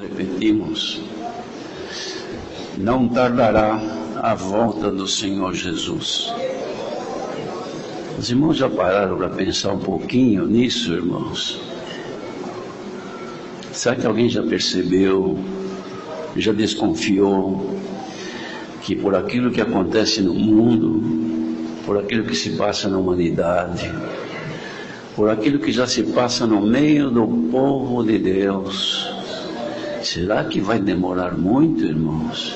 Repetimos, não tardará a volta do Senhor Jesus. Os irmãos já pararam para pensar um pouquinho nisso, irmãos? Será que alguém já percebeu, já desconfiou que por aquilo que acontece no mundo, por aquilo que se passa na humanidade, por aquilo que já se passa no meio do povo de Deus, será que vai demorar muito, irmãos?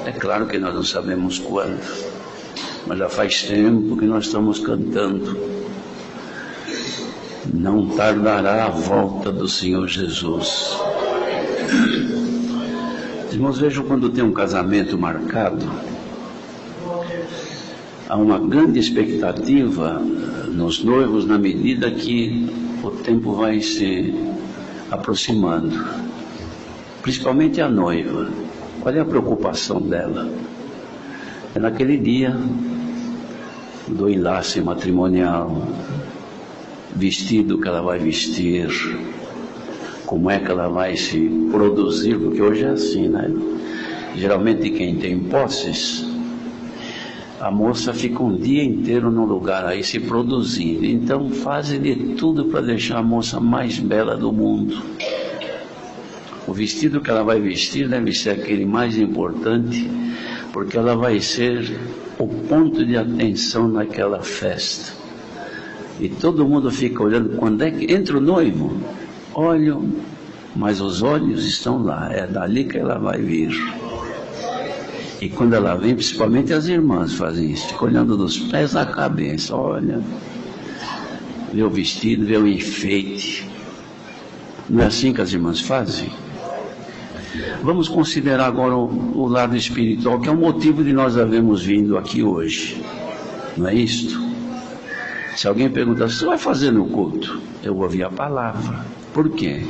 É claro que nós não sabemos quando, mas já faz tempo que nós estamos cantando. Não tardará a volta do Senhor Jesus. Irmãos, vejam, quando tem um casamento marcado, há uma grande expectativa nos noivos na medida que o tempo vai se aproximando. Principalmente a noiva. Qual é a preocupação dela? É naquele dia do enlace matrimonial, vestido que ela vai vestir, como é que ela vai se produzir, porque hoje é assim, né? Geralmente quem tem posses, a moça fica um dia inteiro num lugar aí se produzindo, então fazem de tudo para deixar a moça mais bela do mundo. O vestido que ela vai vestir deve ser aquele mais importante, porque ela vai ser o ponto de atenção naquela festa. E todo mundo fica olhando, quando é que entra o noivo? Olham, mas os olhos estão lá, é dali que ela vai vir. E quando ela vem, principalmente as irmãs fazem isso, ficam olhando dos pés à cabeça, olha, vê o vestido, vê o enfeite. Não é assim que as irmãs fazem? Vamos considerar agora o lado espiritual, que é o motivo de nós havermos vindo aqui hoje. Não é isto? Se alguém perguntar, o que você vai fazer no culto? Eu vou ouvir a palavra. Por quê?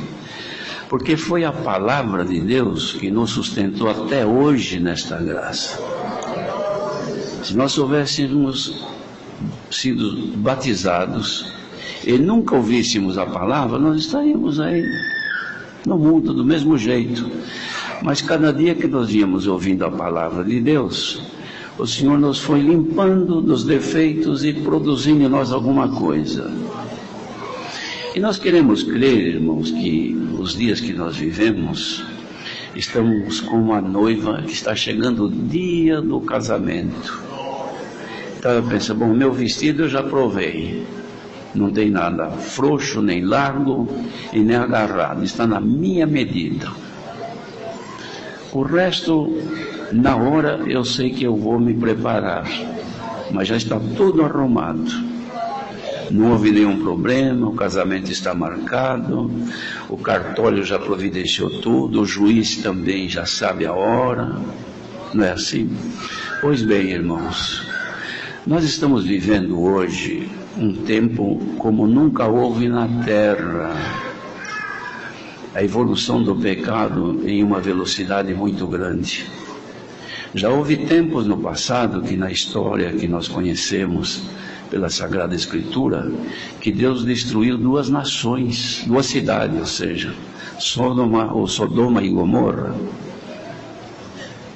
Porque foi a palavra de Deus que nos sustentou até hoje nesta graça. Se nós houvéssemos sido batizados e nunca ouvíssemos a palavra, nós estaríamos aí no mundo do mesmo jeito. Mas cada dia que nós íamos ouvindo a palavra de Deus, o Senhor nos foi limpando dos defeitos e produzindo em nós alguma coisa. E nós queremos crer, irmãos, que os dias que nós vivemos, estamos como a noiva que está chegando o dia do casamento. Então eu penso, bom, meu vestido eu já provei. Não tem nada frouxo, nem largo e nem agarrado. Está na minha medida. O resto, na hora, eu sei que eu vou me preparar. Mas já está tudo arrumado. Não houve nenhum problema, o casamento está marcado, o cartório já providenciou tudo, o juiz também já sabe a hora. Não é assim? Pois bem, irmãos, nós estamos vivendo hoje um tempo como nunca houve na terra. A evolução do pecado em uma velocidade muito grande. Já houve tempos no passado que na história que nós conhecemos pela Sagrada Escritura, que Deus destruiu duas nações, duas cidades, ou seja, Sodoma e Gomorra.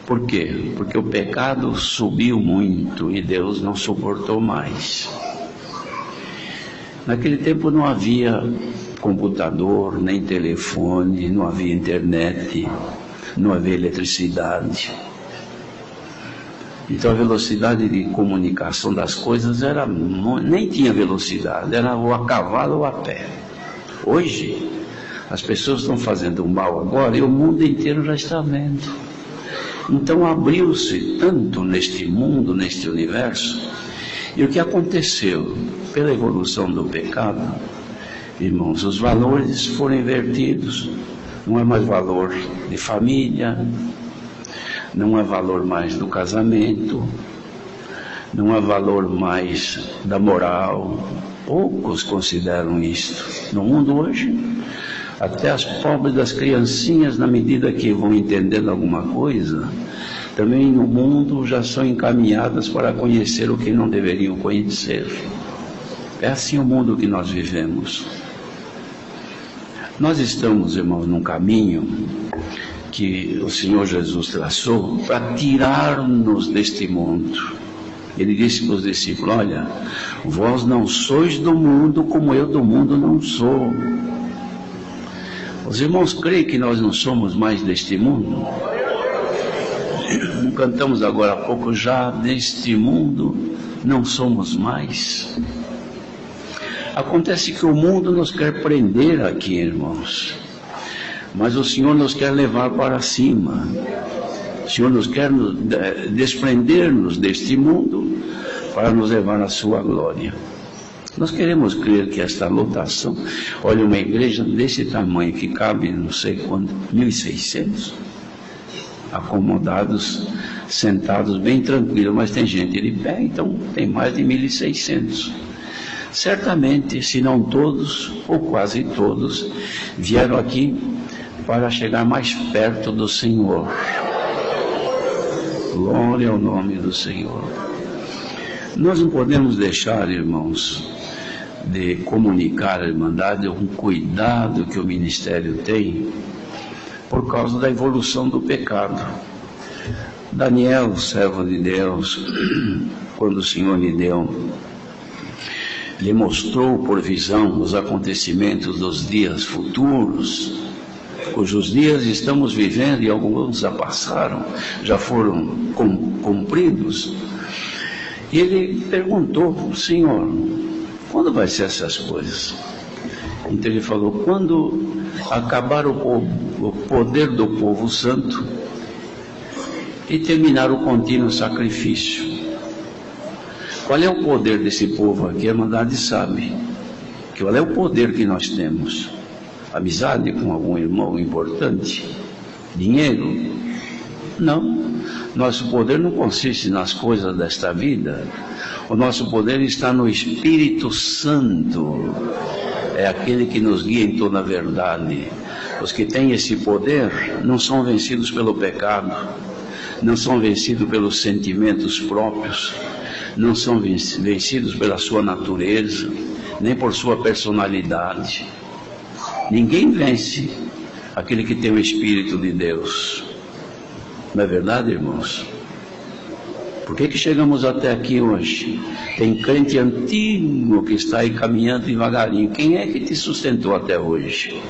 Por quê? Porque o pecado subiu muito e Deus não suportou mais. Naquele tempo não havia computador, nem telefone, não havia internet, não havia eletricidade. Então a velocidade de comunicação das coisas nem tinha velocidade, era ou a cavalo ou a pé. Hoje, as pessoas estão fazendo mal agora e o mundo inteiro já está vendo. Então abriu-se tanto neste mundo, neste universo, e o que aconteceu pela evolução do pecado, irmãos, os valores foram invertidos. Não é mais valor de família, não é valor mais do casamento, não é valor mais da moral. Poucos consideram isto. No mundo hoje, até as pobres das criancinhas, na medida que vão entendendo alguma coisa, também no mundo já são encaminhadas para conhecer o que não deveriam conhecer. É assim o mundo que nós vivemos. Nós estamos, irmãos, num caminho que o Senhor Jesus traçou para tirar-nos deste mundo. Ele disse para os discípulos: olha, vós não sois do mundo, como eu do mundo não sou. Os irmãos creem que nós não somos mais deste mundo? Não cantamos agora há pouco: já deste mundo não somos mais. Acontece que o mundo nos quer prender aqui, irmãos, mas o Senhor nos quer levar para cima. O Senhor nos quer desprender-nos deste mundo para nos levar à sua glória. Nós queremos crer que esta lotação, olha, uma igreja desse tamanho que cabe não sei quanto, 1.600 acomodados, sentados bem tranquilos, mas tem gente de pé, então tem mais de 1.600. Certamente, se não todos, ou quase todos, vieram aqui para chegar mais perto do Senhor. Glória ao nome do Senhor. Nós não podemos deixar, irmãos, de comunicar a Irmandade um cuidado que o ministério tem por causa da evolução do pecado. Daniel, servo de Deus, quando o Senhor lhe mostrou por visão os acontecimentos dos dias futuros, cujos dias estamos vivendo e alguns já passaram, já foram cumpridos. E ele perguntou: Senhor, quando vai ser essas coisas? Então ele falou: quando acabar o poder do povo santo e terminar o contínuo sacrifício. Qual é o poder desse povo aqui? A Irmandade sabe. Qual é o poder que nós temos? Amizade com algum irmão importante? Dinheiro? Não. Nosso poder não consiste nas coisas desta vida. O nosso poder está no Espírito Santo. É aquele que nos guia em toda a verdade. Os que têm esse poder não são vencidos pelo pecado, não são vencidos pelos sentimentos próprios, não são vencidos pela sua natureza, nem por sua personalidade. Ninguém vence aquele que tem o Espírito de Deus. Não é verdade, irmãos? Por que chegamos até aqui hoje? Tem crente antigo que está aí caminhando devagarinho. Quem é que te sustentou até hoje?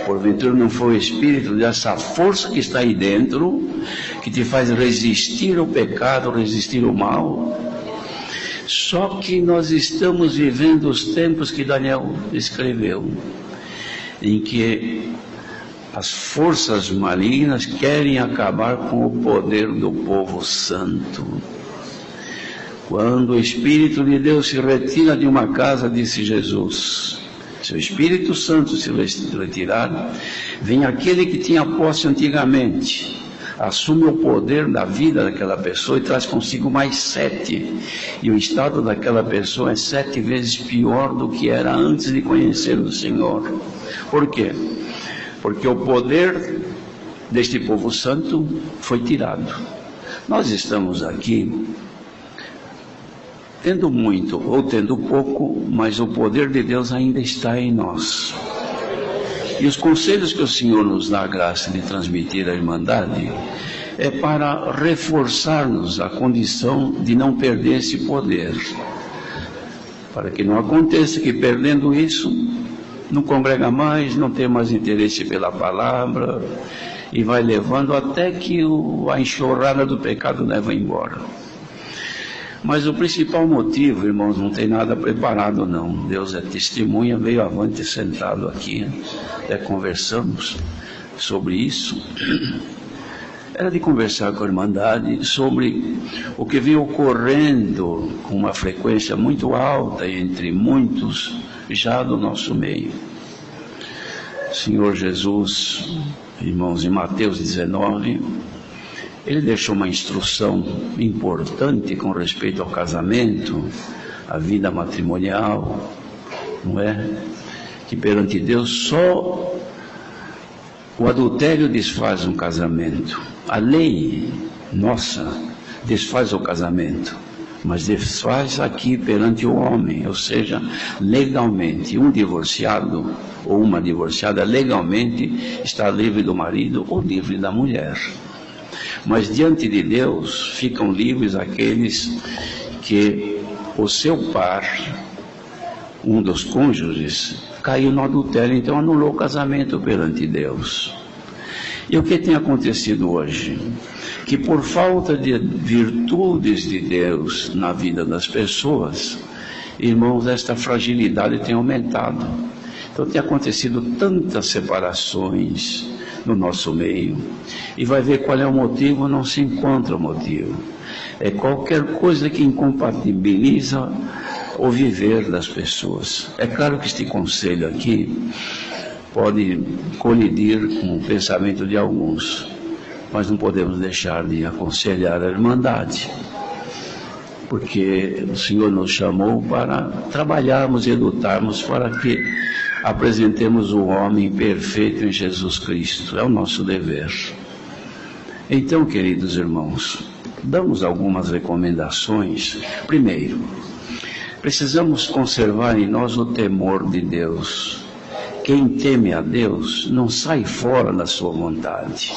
Porventura não foi o Espírito dessa força que está aí dentro, que te faz resistir ao pecado, resistir ao mal? Só que nós estamos vivendo os tempos que Daniel escreveu, em que as forças malignas querem acabar com o poder do povo santo. Quando o Espírito de Deus se retira de uma casa, disse Jesus, se o Espírito Santo se retirar, vem aquele que tinha posse antigamente, assume o poder da vida daquela pessoa e traz consigo mais 7. E o estado daquela pessoa é 7 vezes pior do que era antes de conhecer o Senhor. Por quê? Porque o poder deste povo santo foi tirado. Nós estamos aqui tendo muito ou tendo pouco, mas o poder de Deus ainda está em nós. E os conselhos que o Senhor nos dá a graça de transmitir à Irmandade é para reforçar-nos a condição de não perder esse poder, para que não aconteça que, perdendo isso, não congrega mais, não tem mais interesse pela palavra e vai levando até que a enxurrada do pecado leva embora. Mas o principal motivo, irmãos, não tem nada preparado não. Deus é testemunha, veio avante sentado aqui, até conversamos sobre isso. Era de conversar com a Irmandade sobre o que vem ocorrendo com uma frequência muito alta entre muitos já do nosso meio. Senhor Jesus, irmãos, em Mateus 19, ele deixou uma instrução importante com respeito ao casamento, à vida matrimonial, não é? Que perante Deus só o adultério desfaz um casamento. A lei nossa desfaz o casamento, mas desfaz aqui perante o homem, ou seja, legalmente. Um divorciado ou uma divorciada legalmente está livre do marido ou livre da mulher. Mas diante de Deus ficam livres aqueles que o seu par, um dos cônjuges, caiu no adultério, então anulou o casamento perante Deus. E o que tem acontecido hoje? Que por falta de virtudes de Deus na vida das pessoas, irmãos, esta fragilidade tem aumentado. Então tem acontecido tantas separações no nosso meio, e vai ver qual é o motivo, não se encontra o motivo. É qualquer coisa que incompatibiliza o viver das pessoas. É claro que este conselho aqui pode colidir com o pensamento de alguns, mas não podemos deixar de aconselhar a Irmandade, porque o Senhor nos chamou para trabalharmos e lutarmos para que apresentemos o homem perfeito em Jesus Cristo. É o nosso dever. Então, queridos irmãos, damos algumas recomendações. Primeiro, precisamos conservar em nós o temor de Deus. Quem teme a Deus não sai fora da sua vontade,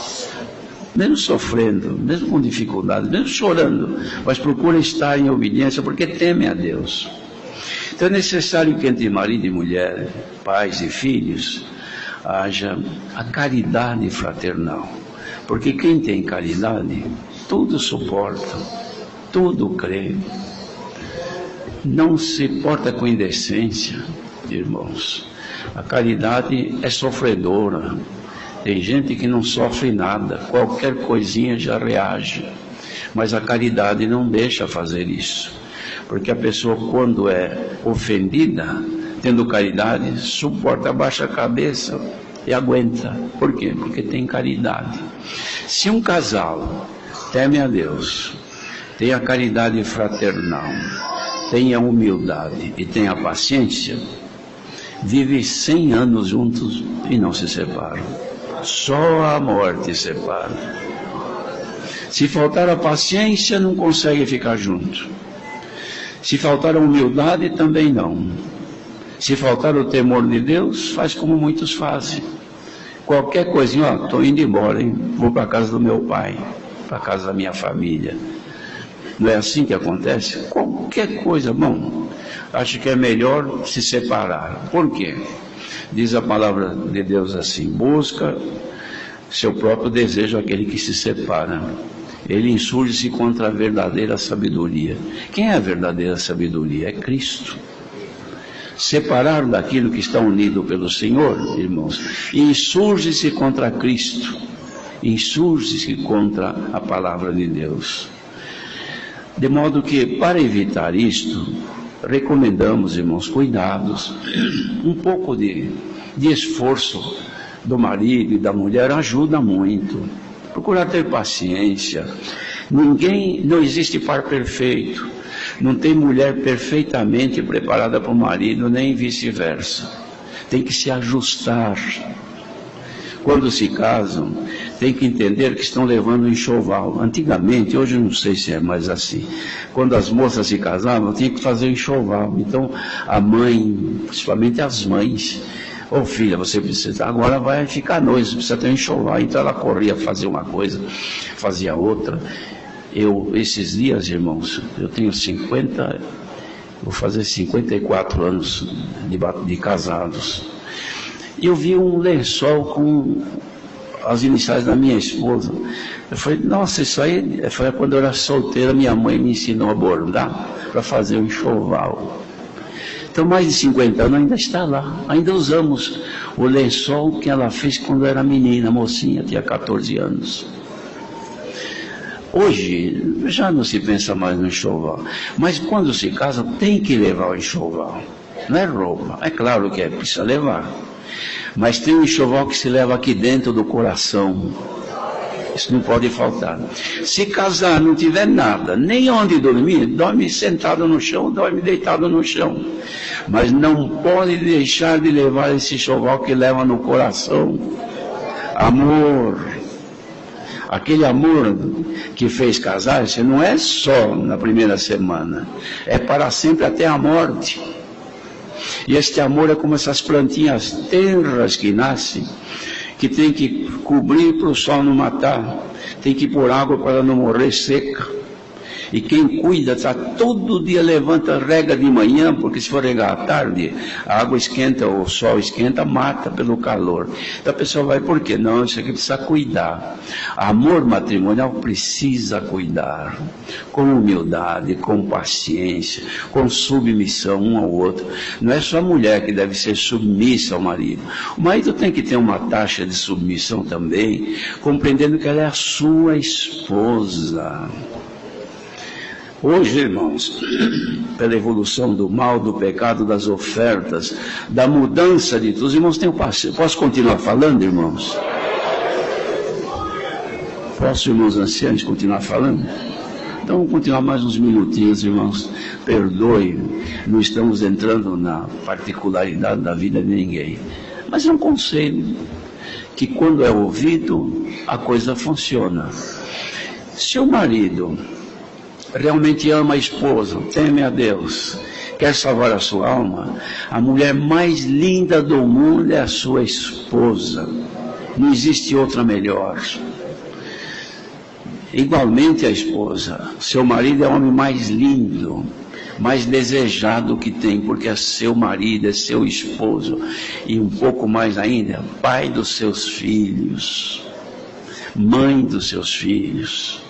mesmo sofrendo, mesmo com dificuldade, mesmo chorando, mas procura estar em obediência porque teme a Deus. Então é necessário que entre marido e mulher, pais e filhos, haja a caridade fraternal, porque quem tem caridade, tudo suporta, tudo crê, não se porta com indecência, irmãos. A caridade é sofredora. Tem gente que não sofre nada, qualquer coisinha já reage, mas a caridade não deixa fazer isso, porque a pessoa, quando é ofendida, tendo caridade, suporta, abaixa a cabeça e aguenta. Por quê? Porque tem caridade. Se um casal teme a Deus, tem a caridade fraternal, tem a humildade e tem a paciência, vive 100 anos juntos e não se separam. Só a morte separa. Se faltar a paciência, não consegue ficar junto. Se faltar a humildade, também não. Se faltar o temor de Deus, faz como muitos fazem. Qualquer coisinha, estou indo embora, hein? Vou para a casa do meu pai, para a casa da minha família. Não é assim que acontece? Qualquer coisa, bom, acho que é melhor se separar. Por quê? Diz a palavra de Deus assim: busca seu próprio desejo aquele que se separa. Ele insurge-se contra a verdadeira sabedoria. Quem é a verdadeira sabedoria? É Cristo. Separar daquilo que está unido pelo Senhor, irmãos, insurge-se contra Cristo, insurge-se contra a palavra de Deus. De modo que, para evitar isto, recomendamos, irmãos, cuidados, um pouco de esforço do marido e da mulher ajuda muito. Procurar ter paciência. Não existe par perfeito. Não tem mulher perfeitamente preparada para o marido, nem vice-versa. Tem que se ajustar. Quando se casam, tem que entender que estão levando um enxoval. Antigamente, hoje eu não sei se é mais assim, quando as moças se casavam, tinha que fazer um enxoval. Então, a mãe, principalmente as mães, ô filha, você precisa, agora vai ficar noiva, precisa ter um enxoval. Então ela corria fazer uma coisa, fazia outra. Esses dias, irmãos, eu tenho vou fazer 54 anos de casados. E eu vi um lençol com as iniciais da minha esposa. Eu falei, nossa, isso aí foi quando eu era solteira, minha mãe me ensinou a bordar para fazer um enxoval. Então, mais de 50 anos ainda está lá. Ainda usamos o lençol que ela fez quando era menina, mocinha, tinha 14 anos. Hoje, já não se pensa mais no enxoval. Mas quando se casa, tem que levar o enxoval. Não é roupa. É claro que precisa levar. Mas tem um enxoval que se leva aqui dentro do coração. Isso não pode faltar. Se casar não tiver nada, nem onde dormir, dorme sentado no chão, dorme deitado no chão. Mas não pode deixar de levar esse enxoval que leva no coração. Amor. Aquele amor que fez casar-se não é só na primeira semana, é para sempre até a morte. E este amor é como essas plantinhas tenras que nascem, que tem que cobrir para o sol não matar, tem que pôr água para ela não morrer seca. E quem cuida, tá, todo dia levanta, rega de manhã, porque se for regar à tarde, a água esquenta, o sol esquenta, mata pelo calor. Então a pessoa vai, por quê? Não, isso aqui precisa cuidar. Amor matrimonial precisa cuidar, com humildade, com paciência, com submissão um ao outro. Não é só a mulher que deve ser submissa ao marido. O marido tem que ter uma taxa de submissão também, compreendendo que ela é a sua esposa. Hoje, irmãos, pela evolução do mal, do pecado, das ofertas, da mudança de tudo, os irmãos têm o passo. Posso continuar falando, irmãos? Posso, irmãos anciãos, continuar falando? Então, vamos continuar mais uns minutinhos, irmãos. Perdoe, não estamos entrando na particularidade da vida de ninguém. Mas é um conselho, que quando é ouvido, a coisa funciona. Se o marido realmente ama a esposa, teme a Deus, quer salvar a sua alma, a mulher mais linda do mundo é a sua esposa. Não existe outra melhor. Igualmente a esposa, seu marido é o homem mais lindo, mais desejado que tem, porque é seu marido, é seu esposo, e um pouco mais ainda, pai dos seus filhos, mãe dos seus filhos.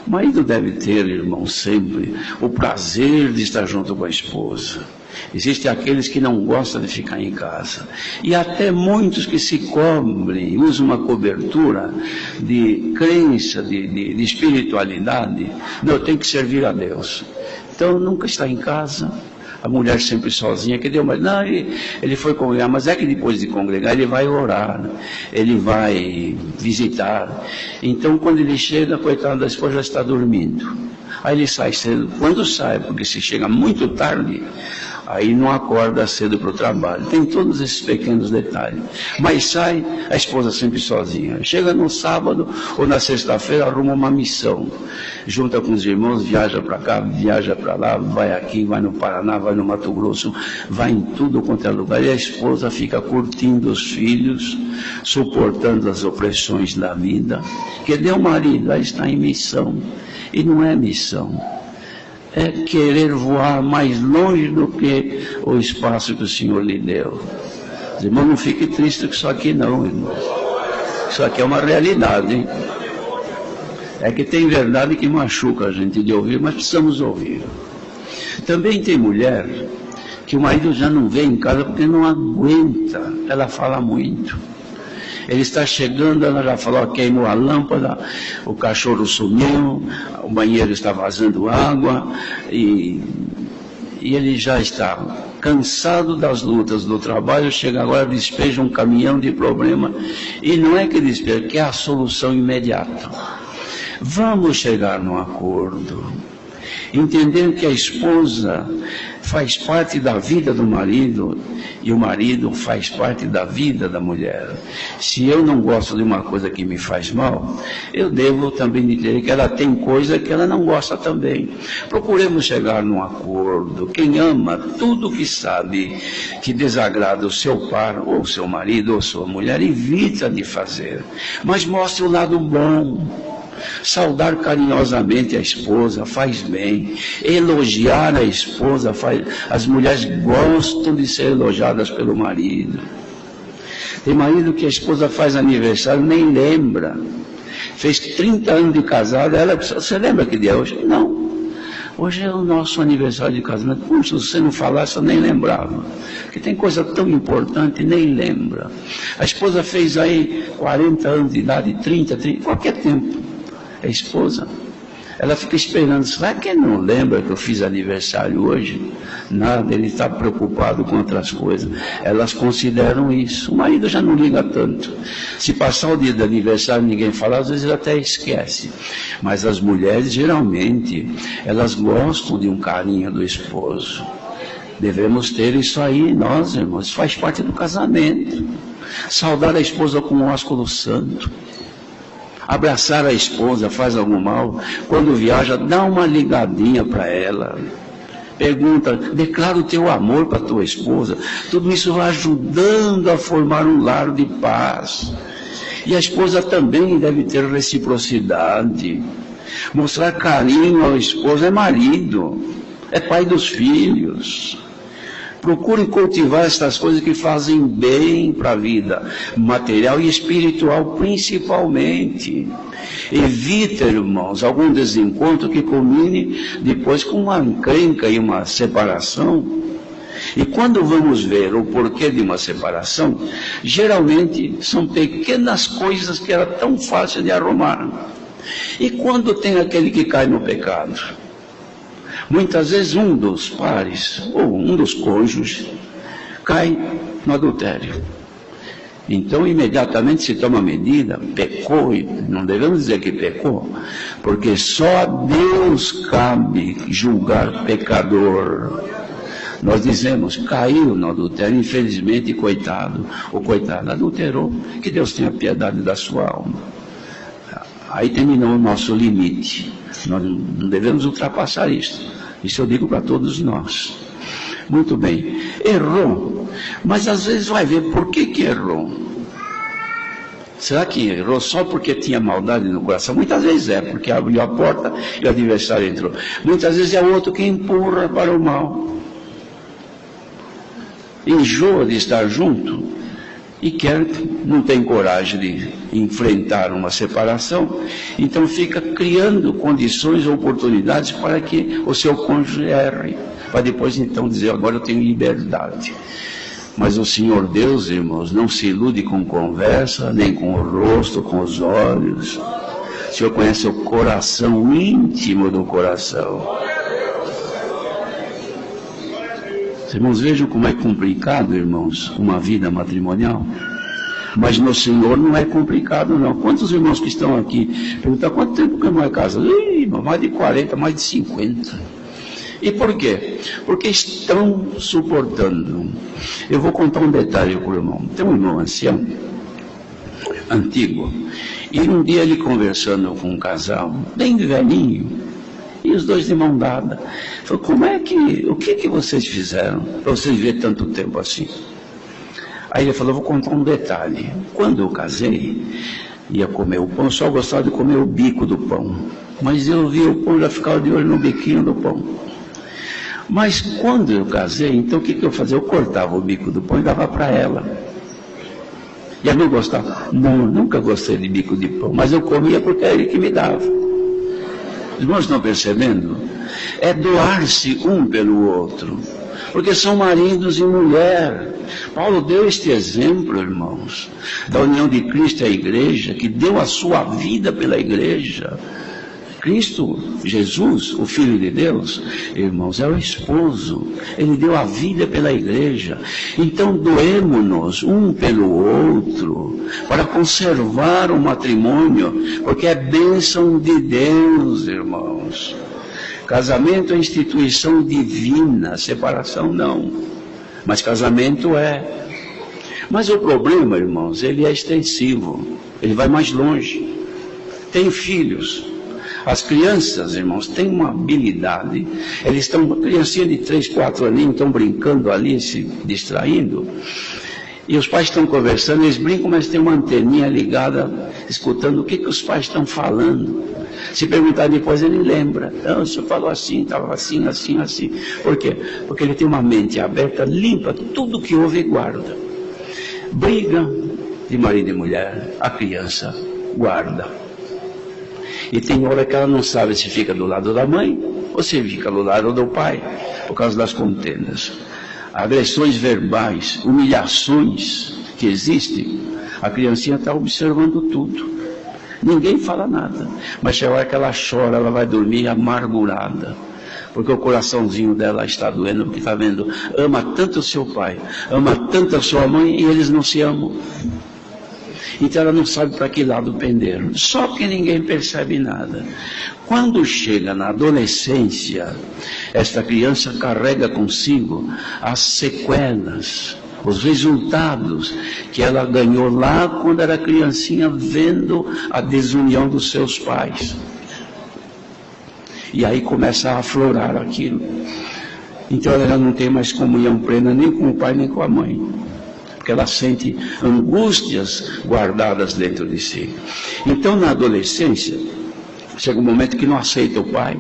O marido deve ter, irmão, sempre o prazer de estar junto com a esposa. Existem aqueles que não gostam de ficar em casa. E até muitos que se cobrem, usam uma cobertura de crença, de espiritualidade. Não, eu tenho que servir a Deus. Então, nunca está em casa. A mulher sempre sozinha, que deu mais. Não, ele foi congregar, mas é que depois de congregar ele vai orar, ele vai visitar. Então quando ele chega, coitado da esposa já está dormindo. Aí ele sai cedo. Quando sai, porque se chega muito tarde, aí não acorda cedo para o trabalho. Tem todos esses pequenos detalhes. Mas sai, a esposa sempre sozinha. Chega no sábado ou na sexta-feira, arruma uma missão. Junta com os irmãos, viaja para cá, viaja para lá, vai aqui, vai no Paraná, vai no Mato Grosso, vai em tudo quanto é lugar. E a esposa fica curtindo os filhos, suportando as opressões da vida. Que deu marido, aí está em missão. E não é missão. É querer voar mais longe do que o espaço que o Senhor lhe deu. Os irmãos, não fiquem tristes com isso aqui não, irmãos. Isso aqui é uma realidade, hein? É que tem verdade que machuca a gente de ouvir, mas precisamos ouvir. Também tem mulher que o marido já não vê em casa porque não aguenta. Ela fala muito. Ele está chegando, ela já falou, queimou a lâmpada, o cachorro sumiu, o banheiro está vazando água, e ele já está cansado das lutas do trabalho, chega agora, despeja um caminhão de problema, e não é que despeja, que é a solução imediata. Vamos chegar num acordo, entendendo que a esposa faz parte da vida do marido e o marido faz parte da vida da mulher. Se eu não gosto de uma coisa que me faz mal, eu devo também entender que ela tem coisa que ela não gosta também. Procuremos chegar num acordo. Quem ama tudo que sabe que desagrada o seu par, ou o seu marido, ou sua mulher, evita de fazer. Mas mostre o lado bom. Saudar carinhosamente a esposa faz bem. Elogiar a esposa faz. As mulheres gostam de ser elogiadas pelo marido. Tem marido que a esposa faz aniversário, nem lembra. Fez 30 anos de casada, ela, você lembra que dia é hoje? Não. Hoje é o nosso aniversário de casamento. Como se você não falasse, eu nem lembrava. Porque tem coisa tão importante, nem lembra. A esposa fez aí 40 anos de idade, 30, qualquer tempo. A esposa, ela fica esperando, será que ele não lembra que eu fiz aniversário hoje? Nada, ele está preocupado com outras coisas. Elas consideram isso. O marido já não liga tanto. Se passar o dia do aniversário e ninguém falar, às vezes ele até esquece. Mas as mulheres, geralmente, elas gostam de um carinho do esposo. Devemos ter isso aí, nós, irmãos, faz parte do casamento. Saudar a esposa com um ósculo santo. abraçar a esposa faz algum mal. Quando viaja, dá uma ligadinha para ela. Pergunta, declara o teu amor para a tua esposa. Tudo isso vai ajudando a formar um lar de paz. E a esposa também deve ter reciprocidade. Mostrar carinho ao esposo é marido, é pai dos filhos. Procure cultivar estas coisas que fazem bem para a vida material e espiritual, principalmente. Evita, irmãos, algum desencontro que culmine depois com uma encrenca e uma separação. E quando vamos ver o porquê de uma separação, geralmente são pequenas coisas que era tão fácil de arrumar. E quando tem aquele que cai no pecado? Muitas vezes um dos pares, ou um dos cônjuges, cai no adultério. Então, imediatamente se toma medida, pecou, e não devemos dizer que pecou, porque só a Deus cabe julgar pecador. Nós dizemos, caiu no adultério, infelizmente, coitado, ou coitada, adulterou, que Deus tenha piedade da sua alma. Aí terminou o nosso limite. Nós não devemos ultrapassar isso. Isso eu digo para todos nós. Muito bem. Errou. Mas às vezes vai ver por que errou. Será que errou só porque tinha maldade no coração? Muitas vezes é, porque abriu a porta e o adversário entrou. Muitas vezes é o outro que empurra para o mal. Enjoa de estar junto e não tem coragem de enfrentar uma separação, então fica criando condições, oportunidades para que o seu cônjuge erre, para depois então dizer, agora eu tenho liberdade. Mas o Senhor Deus, irmãos, não se ilude com conversa, nem com o rosto, com os olhos. O Senhor conhece o coração íntimo do coração. Irmãos, vejam como é complicado, irmãos, uma vida matrimonial. Mas no Senhor não é complicado, não. Quantos irmãos que estão aqui perguntam, quanto tempo que a irmã é casada? Irmão, mais de 40, mais de 50. E por quê? Porque estão suportando. Eu vou contar um detalhe para o irmão. Tem um irmão ancião, antigo, e um dia ele conversando com um casal, bem velhinho, e os dois de mão dada. Falou, o que vocês fizeram para vocês viver tanto tempo assim? Aí ele falou, vou contar um detalhe. Quando eu casei, ia comer o pão, só gostava de comer o bico do pão. Mas eu via o pão, já ficava de olho no biquinho do pão. Mas quando eu casei, então o que eu fazia? Eu cortava o bico do pão e dava para ela. E ela não gostava? Não, nunca gostei de bico de pão, mas eu comia porque era ele que me dava. Os irmãos estão percebendo? É doar-se um pelo outro, porque são maridos e mulher. Paulo deu este exemplo, irmãos, da união de Cristo e a igreja, que deu a sua vida pela igreja. Cristo, Jesus, o Filho de Deus, irmãos, é o esposo. Ele deu a vida pela igreja. Então doemos-nos um pelo outro para conservar o matrimônio, porque é bênção de Deus, irmãos. Casamento é instituição divina, separação não. Mas casamento é. Mas o problema, irmãos, ele é extensivo. Ele vai mais longe. Tem filhos. As crianças, irmãos, têm uma habilidade. Eles estão, criancinha de 3, 4 aninhos, estão brincando ali, se distraindo. E os pais estão conversando, eles brincam, mas tem uma anteninha ligada, escutando o que os pais estão falando. Se perguntar depois, ele lembra. Não, o senhor falou assim, estava assim, assim, assim. Por quê? Porque ele tem uma mente aberta, limpa, tudo que ouve e guarda. Briga de marido e mulher, a criança guarda. E tem hora que ela não sabe se fica do lado da mãe ou se fica do lado do pai, por causa das contendas. Agressões verbais, humilhações que existem, a criancinha está observando tudo. Ninguém fala nada, mas chega a hora que ela chora, ela vai dormir amargurada, porque o coraçãozinho dela está doendo, porque está vendo, ama tanto o seu pai, ama tanto a sua mãe, e eles não se amam. Então ela não sabe para que lado pender, só que ninguém percebe nada. Quando chega na adolescência, esta criança carrega consigo as sequelas, os resultados que ela ganhou lá quando era criancinha, vendo a desunião dos seus pais. E aí começa a aflorar aquilo. Então ela não tem mais comunhão plena nem com o pai nem com a mãe, porque ela sente angústias guardadas dentro de si. Então na adolescência, chega um momento que não aceita o pai.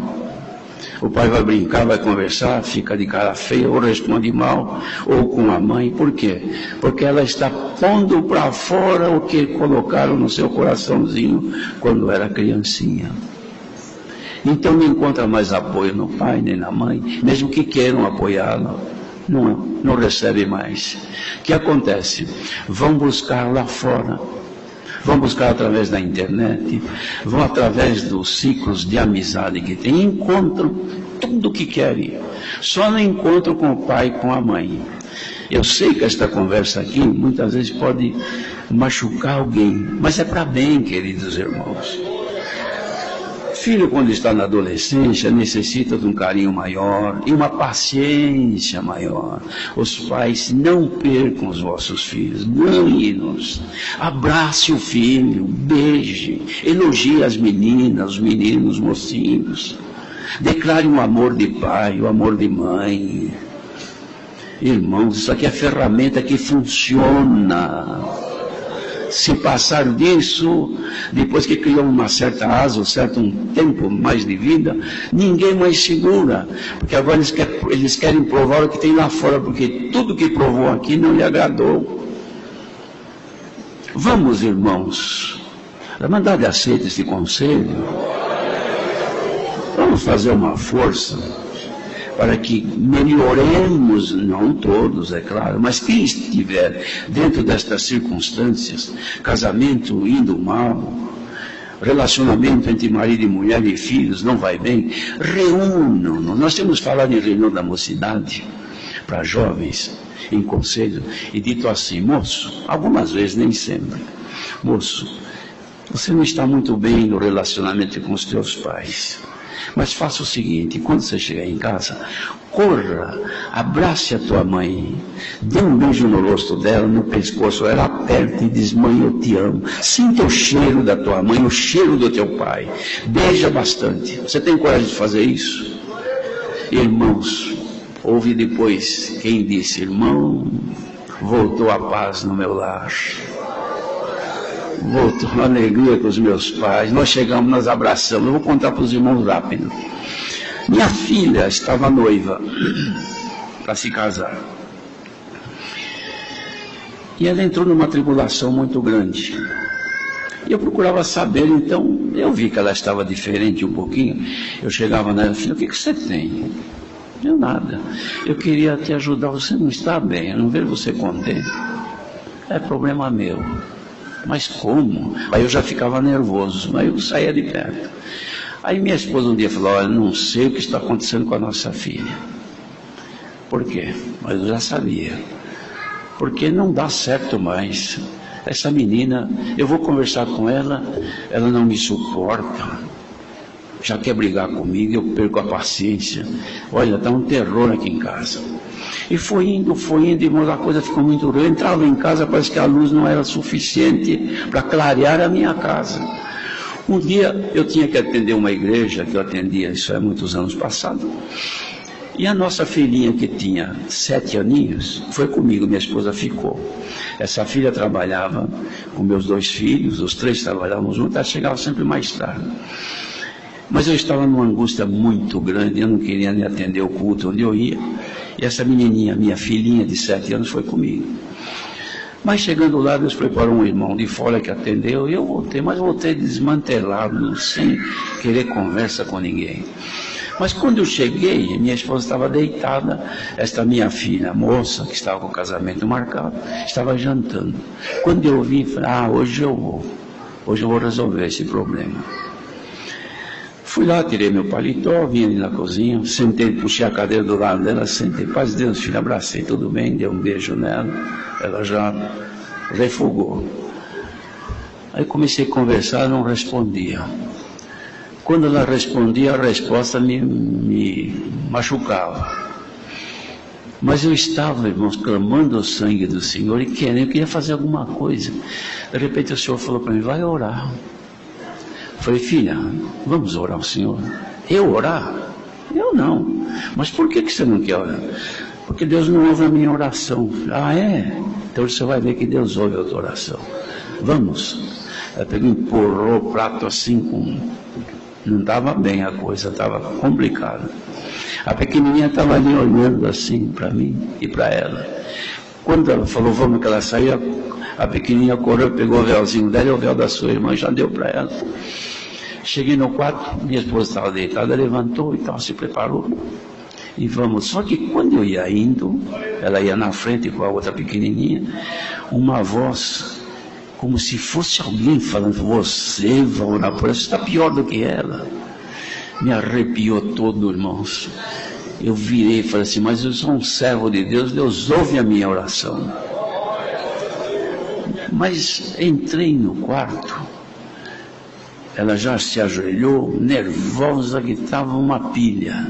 O pai vai brincar, vai conversar, fica de cara feia, ou responde mal, ou com a mãe. Por quê? Porque ela está pondo para fora o que colocaram no seu coraçãozinho quando era criancinha. Então não encontra mais apoio no pai nem na mãe, mesmo que queiram apoiá-la, não recebe mais. O que acontece? Vão buscar lá fora. Vão buscar através da internet, vão através dos ciclos de amizade que tem, encontram tudo o que querem, só não encontram com o pai e com a mãe. Eu sei que esta conversa aqui muitas vezes pode machucar alguém, mas é para bem, queridos irmãos. Filho, quando está na adolescência, necessita de um carinho maior e uma paciência maior. Os pais, não percam os vossos filhos, ganhe-nos. Abrace o filho, beije, elogie as meninas, os meninos, os mocinhos. Declare um amor de pai, um amor de mãe. Irmãos, isso aqui é ferramenta que funciona. Se passar disso, depois que criou uma certa asa, um tempo mais de vida, ninguém mais segura, porque agora eles querem provar o que tem lá fora, porque tudo que provou aqui não lhe agradou. Vamos, irmãos, a Irmandade aceita esse conselho, vamos fazer uma força para que melhoremos, não todos, é claro, mas quem estiver dentro destas circunstâncias, casamento indo mal, relacionamento entre marido e mulher e filhos não vai bem, reúnam-nos. Nós temos falado em reunião da mocidade para jovens, em conselho, e dito assim: moço, algumas vezes, nem sempre, moço, você não está muito bem no relacionamento com os teus pais. Mas faça o seguinte: quando você chegar em casa, corra, abrace a tua mãe, dê um beijo no rosto dela, no pescoço, ela aperta e diz: mãe, eu te amo. Sinta o cheiro da tua mãe, o cheiro do teu pai. Beija bastante. Você tem coragem de fazer isso? Irmãos, ouve depois quem disse: irmão, voltou a paz no meu lar. Voltou a alegria com os meus pais. Nós chegamos, nós abraçamos. Eu vou contar para os irmãos rápido. Minha filha estava noiva para se casar. E ela entrou numa tribulação muito grande. E eu procurava saber, então eu vi que ela estava diferente um pouquinho. Eu chegava nela e falei: o que você tem? Eu nada. Eu queria te ajudar. Você não está bem, eu não vejo você contente. É problema meu. Mas como? Aí eu já ficava nervoso, aí eu saía de perto. Aí minha esposa um dia falou: olha, não sei o que está acontecendo com a nossa filha. Por quê? Mas eu já sabia. Porque não dá certo mais. Essa menina, eu vou conversar com ela, ela não me suporta. Já quer brigar comigo, eu perco a paciência. Olha, está um terror aqui em casa. E foi indo, irmãos, a coisa ficou muito ruim. Eu entrava em casa, parece que a luz não era suficiente para clarear a minha casa. Um dia eu tinha que atender uma igreja, que eu atendia, isso é muitos anos passados. E a nossa filhinha, que tinha 7 aninhos, foi comigo, minha esposa ficou. Essa filha trabalhava com meus 2 filhos, os 3 trabalhavam juntos, ela chegava sempre mais tarde. Mas eu estava numa angústia muito grande, eu não queria nem atender o culto onde eu ia. E essa menininha, minha filhinha de 7 anos, foi comigo. Mas chegando lá, Deus preparou um irmão de fora que atendeu, e eu voltei, mas voltei desmantelado, sem querer conversa com ninguém. Mas quando eu cheguei, minha esposa estava deitada, esta minha filha, moça, que estava com o casamento marcado, estava jantando. Quando eu vi, falei: hoje eu vou resolver esse problema. Fui lá, tirei meu paletó, vim ali na cozinha, sentei, puxei a cadeira do lado dela, sentei: paz de Deus, filha, abracei, tudo bem, dei um beijo nela, ela já refugou. Aí comecei a conversar, não respondia. Quando ela respondia, a resposta me machucava. Mas eu estava, irmãos, clamando o sangue do Senhor e eu queria fazer alguma coisa. De repente o Senhor falou para mim, vai orar. Eu falei, filha, vamos orar ao Senhor. Eu orar? Eu não. Mas por que você não quer orar? Porque Deus não ouve a minha oração. Ah, é? Então você vai ver que Deus ouve a tua oração. Vamos. Ela pegou e empurrou o prato assim, não estava bem a coisa, estava complicada. A pequenininha estava ali olhando assim para mim e para ela. Quando ela falou, vamos, que ela saiu, a pequenininha correu, pegou o véuzinho dela e o véu da sua irmã, já deu para ela. Cheguei no quarto, minha esposa estava deitada, levantou e tal, se preparou. E vamos, só que quando eu ia indo, ela ia na frente com a outra pequenininha, uma voz, como se fosse alguém falando, você vai orar por ela, você está pior do que ela. Me arrepiou todo, irmãos. Eu virei e falei assim, mas eu sou um servo de Deus, Deus ouve a minha oração. Mas entrei no quarto, ela já se ajoelhou, nervosa, que estava uma pilha.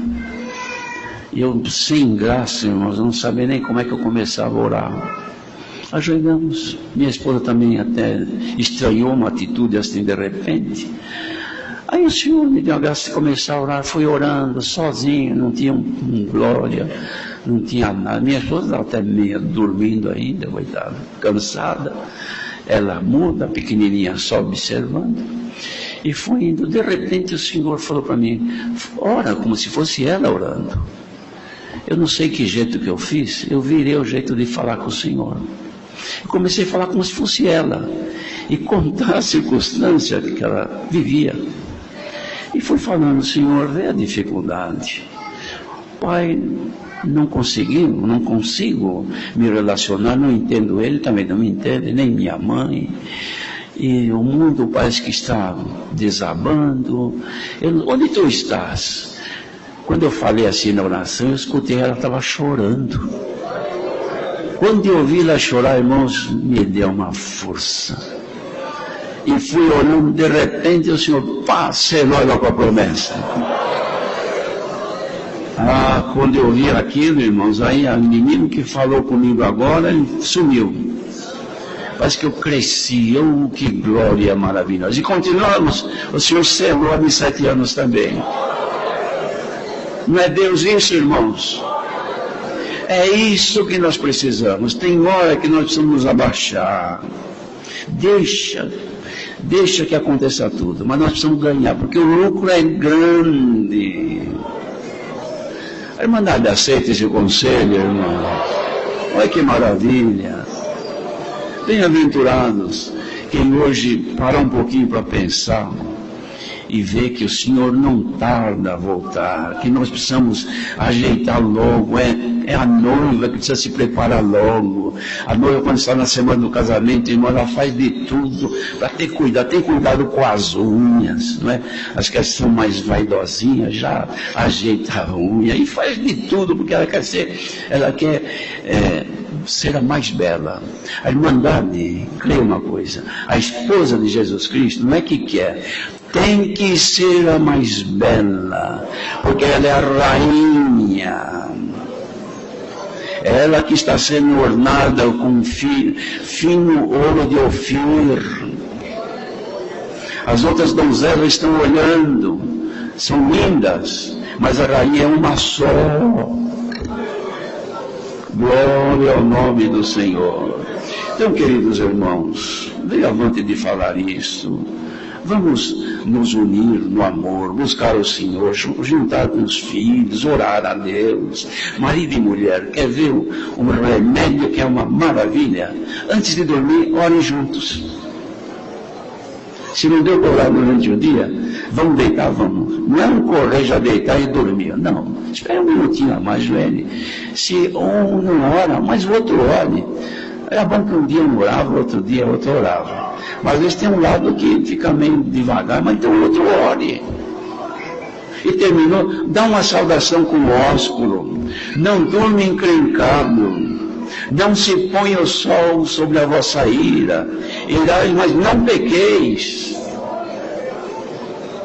Eu, sem graça, irmãos, não sabia nem como é que eu começava a orar. Ajoelhamos. Minha esposa também até estranhou uma atitude assim de repente. Aí o Senhor me deu a graça de começar a orar, fui orando sozinho, não tinha glória, não tinha nada. Minha esposa estava até meio dormindo ainda, coitada, cansada. Ela muda, pequenininha só observando. E foi indo, de repente o Senhor falou para mim, ora como se fosse ela orando. Eu não sei que jeito que eu fiz, eu virei o jeito de falar com o Senhor. Eu comecei a falar como se fosse ela, e contar a circunstância que ela vivia. E fui falando, Senhor, vê a dificuldade. Pai, não consigo me relacionar, não entendo ele, também não me entende, nem minha mãe. E o mundo parece que está desabando. Onde tu estás? Quando eu falei assim na oração, eu escutei ela estava chorando. Quando eu vi ela chorar, irmãos, me deu uma força. E fui orando, de repente o Senhor selou ela com a promessa. Ah, quando eu vi aquilo, irmãos, aí o menino que falou comigo agora, ele sumiu. Parece que eu cresci, que glória maravilhosa. E continuamos, o Senhor selou há 7 anos também. Não é Deus isso, irmãos? É isso que nós precisamos. Tem hora que nós precisamos nos abaixar. Deixa que aconteça tudo, mas nós precisamos ganhar, porque o lucro é grande. A Irmandade aceita esse conselho, irmão. Olha que maravilha. Bem-aventurados quem hoje para um pouquinho para pensar e ver que o Senhor não tarda a voltar, que nós precisamos ajeitar logo, é a noiva que precisa se preparar logo. A noiva, quando está na semana do casamento, irmão, ela faz de tudo para ter cuidado, tem cuidado com as unhas, não é? As que são mais vaidosinhas, já ajeita a unha e faz de tudo, porque ela quer ser a mais bela. A Irmandade, creia uma coisa, a esposa de Jesus Cristo não é que quer, tem que ser a mais bela, porque ela é a rainha. Ela que está sendo ornada com fino ouro de Ofir. As outras donzelas estão olhando, são lindas, mas a rainha é uma só. Glória ao nome do Senhor. Então, queridos irmãos, venha avante de falar isso. Vamos nos unir no amor, buscar o Senhor, juntar com os filhos, orar a Deus. Marido e mulher, quer ver um remédio que é uma maravilha? Antes de dormir, orem juntos. Se não deu para orar durante o dia, vamos deitar, vamos. Não é um correr, já deitar e dormir. Não. Espera um minutinho a mais, Joelho. Se um não ora, mas o outro ore. Era bom que um dia um orava, outro dia outro orava. Mas às vezes tem um lado que fica meio devagar, mas tem um outro ore. E terminou, dá uma saudação com o ósculo. Não durma encrencado. Não se ponha o sol sobre a vossa ira. Irai, mas não pequeis.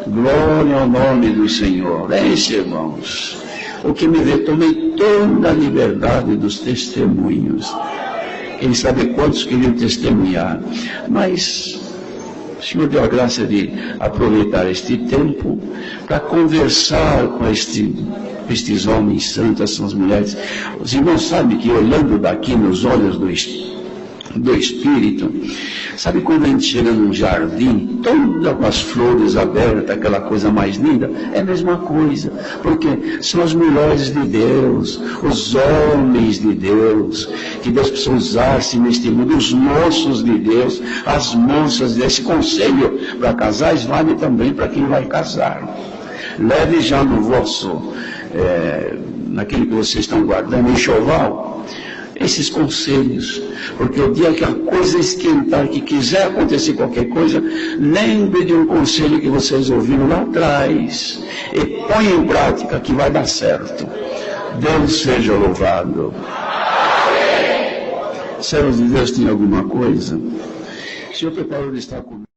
Glória ao nome do Senhor. É isso, irmãos. O que me vê, tomei toda a liberdade dos testemunhos. Quem sabe quantos queriam testemunhar. Mas o Senhor deu a graça de aproveitar este tempo para conversar com estes homens santos, essas mulheres. Os irmãos sabem que olhando daqui nos olhos do Espírito, sabe quando a gente chega num jardim, todas as flores abertas, aquela coisa mais linda, é a mesma coisa, porque são as mulheres de Deus, os homens de Deus, que Deus precisa usar-se neste mundo, os moços de Deus, as moças desse conselho para casais, vale também para quem vai casar. Leve já no vosso, naquilo que vocês estão guardando, enxoval, esses conselhos, porque o dia que a coisa esquentar, que quiser acontecer qualquer coisa, lembre de um conselho que vocês ouviram lá atrás, e põe em prática que vai dar certo. Deus seja louvado. Servos de Deus, tem alguma coisa? O Senhor preparou de estar comigo.